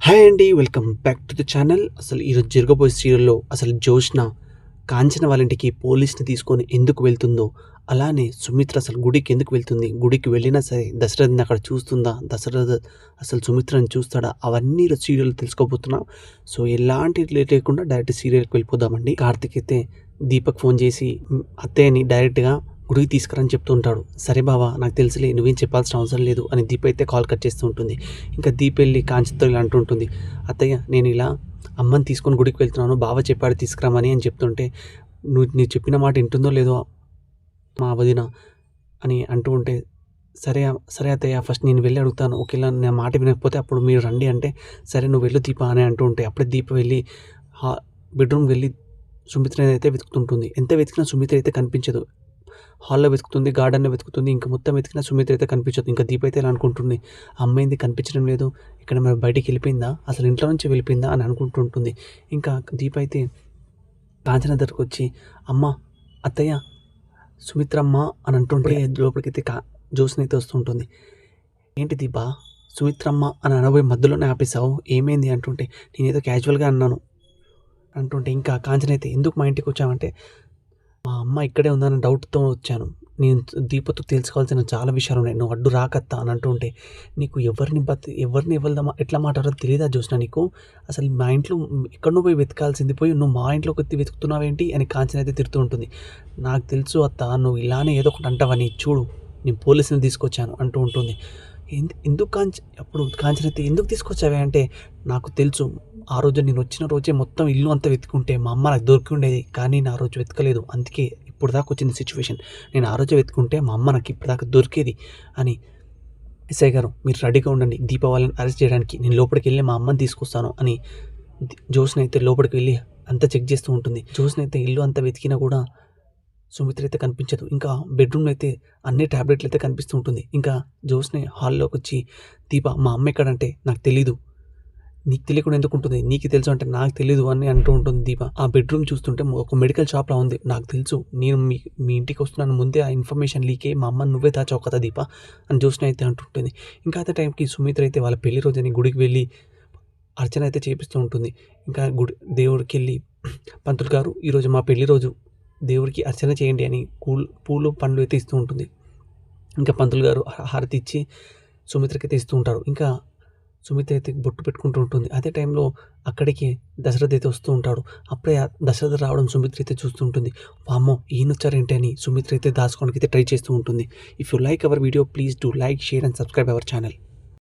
Hi అండి, welcome back to the channel. అసలు ఈరోజు జరగబోయే సీరియల్‌లో అసలు జోష్న కాంచన వాళ్ళ ఇంటికి పోలీస్‌ని తీసుకొని ఎందుకు వెళ్తుందో, అలానే సుమిత్ర అసలు గుడికి ఎందుకు వెళ్తుంది, గుడికి వెళ్ళినా సరే దశరథ్‌ని అక్కడ చూస్తుందా, దశరథ్ అసలు సుమిత్రని చూస్తాడా, అవన్నీ ఈరోజు సీరియల్‌లో తెలుసుకోబోతున్నాం. సో ఎలాంటి లేట్ లేకుండా డైరెక్ట్ సీరియల్‌కి వెళ్ళిపోదామండి. కార్తీక్ అయితే దీపక్ ఫోన్ చేసి అత్తయ్యని డైరెక్ట్‌గా గుడికి తీసుకురని చెప్తూ ఉంటాడు. సరే బావ, నాకు తెలుసులే, నువ్వేం చెప్పాల్సిన అవసరం లేదు అని దీప అయితే కాల్ కట్ చేస్తూ ఉంటుంది. ఇంకా దీప వెళ్ళి కాంచనతో ఇలా అంటూ ఉంటుంది, అత్తయ్య నేను ఇలా అమ్మని తీసుకొని గుడికి వెళ్తున్నాను, బావ చెప్పాడు తీసుకురామని అని చెప్తుంటే, నువ్వు చెప్పిన మాట వింటుందో లేదో మా వదిన అని అంటూ ఉంటే, సరే సరే అత్తయ్య, ఫస్ట్ నేను వెళ్ళి అడుగుతాను, ఒకవేళ నా మాట వినకపోతే అప్పుడు మీరు రండి అంటే, సరే నువ్వు వెళ్ళు దీప అని అంటూ ఉంటే, అప్పుడే దీప వెళ్ళి బెడ్రూమ్ వెళ్ళి సుమిత్రని అయితే వెతుకుతుంటుంది. ఎంత వెతికినా సుమిత్ర అయితే కనిపించదు. హాల్‌లో వెతుకుతుంది, గార్డెన్‌లో వెతుకుతుంది, ఇంక మొత్తం వెతికినా సుమిత్ర అయితే కనిపించదు. ఇంకా దీప అయితే ఇలా అనుకుంటుంది, అమ్మాయింది కనిపించడం లేదు, ఇక్కడ మరి బయటికి వెళ్ళిపోయిందా, అసలు ఇంట్లో నుంచి వెళ్ళిపోయిందా అని అనుకుంటూ ఉంటుంది. ఇంకా దీప అయితే కాంచన దగ్గరకు వచ్చి, అమ్మ, అత్తయ్య, సుమిత్రమ్మ అని అంటుంటే లోపలికైతే జ్యోత్స్న అయితే వస్తుంటుంది. ఏంటి దీప, సుమిత్రమ్మ అని అనబోయి మధ్యలోనే ఆపేసావు, ఏమైంది అంటుంటే, నేనేదో క్యాజువల్గా అన్నాను అంటుంటే, ఇంకా కాంచన అయితే ఎందుకు మా ఇంటికి వచ్చావంటే, మా అమ్మ ఇక్కడే ఉందన్న డౌట్‌తో వచ్చాను. నేను దీపతో తెలుసుకోవాల్సిన చాలా విషయాలున్నాయి. నువ్వు అడ్డు రాకత్తా అని అంటుంటే, నీకు ఎవరిని ఎట్లా మాట్లాడాలో తెలీదా జ్యోత్స్న నీకు? అసలు మా ఇంట్లో ఎక్కడనో పోయి వెతకాల్సింది పోయి నువ్వు మా ఇంట్లోకి వచ్చి వెతుకుతున్నావేంటి అని కాంచన అయితే తిడుతూ ఉంటుంది. నాకు తెలుసు అత్త, నువ్వు ఇలానే ఏదో ఒకటి అంటావని, చూడు నేను పోలీసుని తీసుకొచ్చాను అంటూ ఉంటుంది. ఎందుకు అప్పుడు కాంచన అయితే ఎందుకు తీసుకొచ్చావే అంటే, నాకు తెలుసు ఆ రోజు నేను వచ్చిన రోజే మొత్తం ఇల్లు అంతా వెతుకుంటే మా అమ్మ నాకు దొరికి ఉండేది, కానీ నేను ఆ రోజు వెతకలేదు, అందుకే ఇప్పుడు దాకా వచ్చింది సిచ్యువేషన్. నేను ఆ రోజే వెతుకుంటే మా అమ్మ నాకు ఇప్పటిదాకా దొరికేది అని. ఎస్ఐ గారు మీరు రెడీగా ఉండండి, దీపావళిని అరెస్ట్ చేయడానికి నేను లోపలికి వెళ్ళి మా అమ్మని తీసుకొస్తాను అని జ్యోత్స్న అయితే లోపలికి వెళ్ళి అంతా చెక్ చేస్తూ ఉంటుంది. జ్యోత్స్న అయితే ఇల్లు అంతా వెతికినా కూడా సుమిత్ర అయితే కనిపించదు. ఇంకా బెడ్రూమ్‌లో అయితే అన్ని టాబ్లెట్లు అయితే కనిపిస్తూ ఉంటుంది. ఇంకా జ్యోత్స్న హాల్‌లోకి వచ్చి, దీప మా అమ్మ ఎక్కడంటే, నాకు తెలీదు, నీకు తెలియకుండా ఎందుకుంటుంది, నీకు తెలుసు అంటే నాకు తెలీదు అని అంటూ ఉంటుంది దీప. ఆ బెడ్రూమ్ చూస్తుంటే ఒక మెడికల్ షాప్‌లా ఉంది. నాకు తెలుసు, నేను మీ ఇంటికి వస్తున్నాను ముందే ఆ ఇన్ఫర్మేషన్ లీక్ అయ్యి మా అమ్మని నువ్వే దాచావు కదా దీప అని జ్యోత్స్న అయితే అంటుంటుంది. ఇంకా అదే టైంకి సుమిత్ర అయితే వాళ్ళ పెళ్లి రోజని గుడికి వెళ్ళి అర్చన అయితే చేపిస్తూ ఉంటుంది. ఇంకా దేవుడికెళ్ళి, పంతులు గారు ఈరోజు మా పెళ్లి రోజు, దేవుడికి అర్చన చేయండి అని పూలు పండ్లు అయితే ఇస్తూ ఉంటుంది. ఇంకా పంతులు గారు హారతి ఇచ్చి సుమిత్రకైతే ఇస్తూ ఉంటారు. ఇంకా సుమిత్ర అయితే బొట్టు పెట్టుకుంటూ ఉంటుంది. అదే టైంలో అక్కడికి దశరథ్ అయితే వస్తూ ఉంటాడు. అప్పుడే దశరథ్ రావడం సుమిత్ర అయితే చూస్తూ ఉంటుంది. వామ్మో, ఈయనొచ్చారేంటి అని సుమిత్ర అయితే దాచుకోవడానికి అయితే ట్రై చేస్తూ ఉంటుంది. If you like our video, please do like, share and subscribe our channel.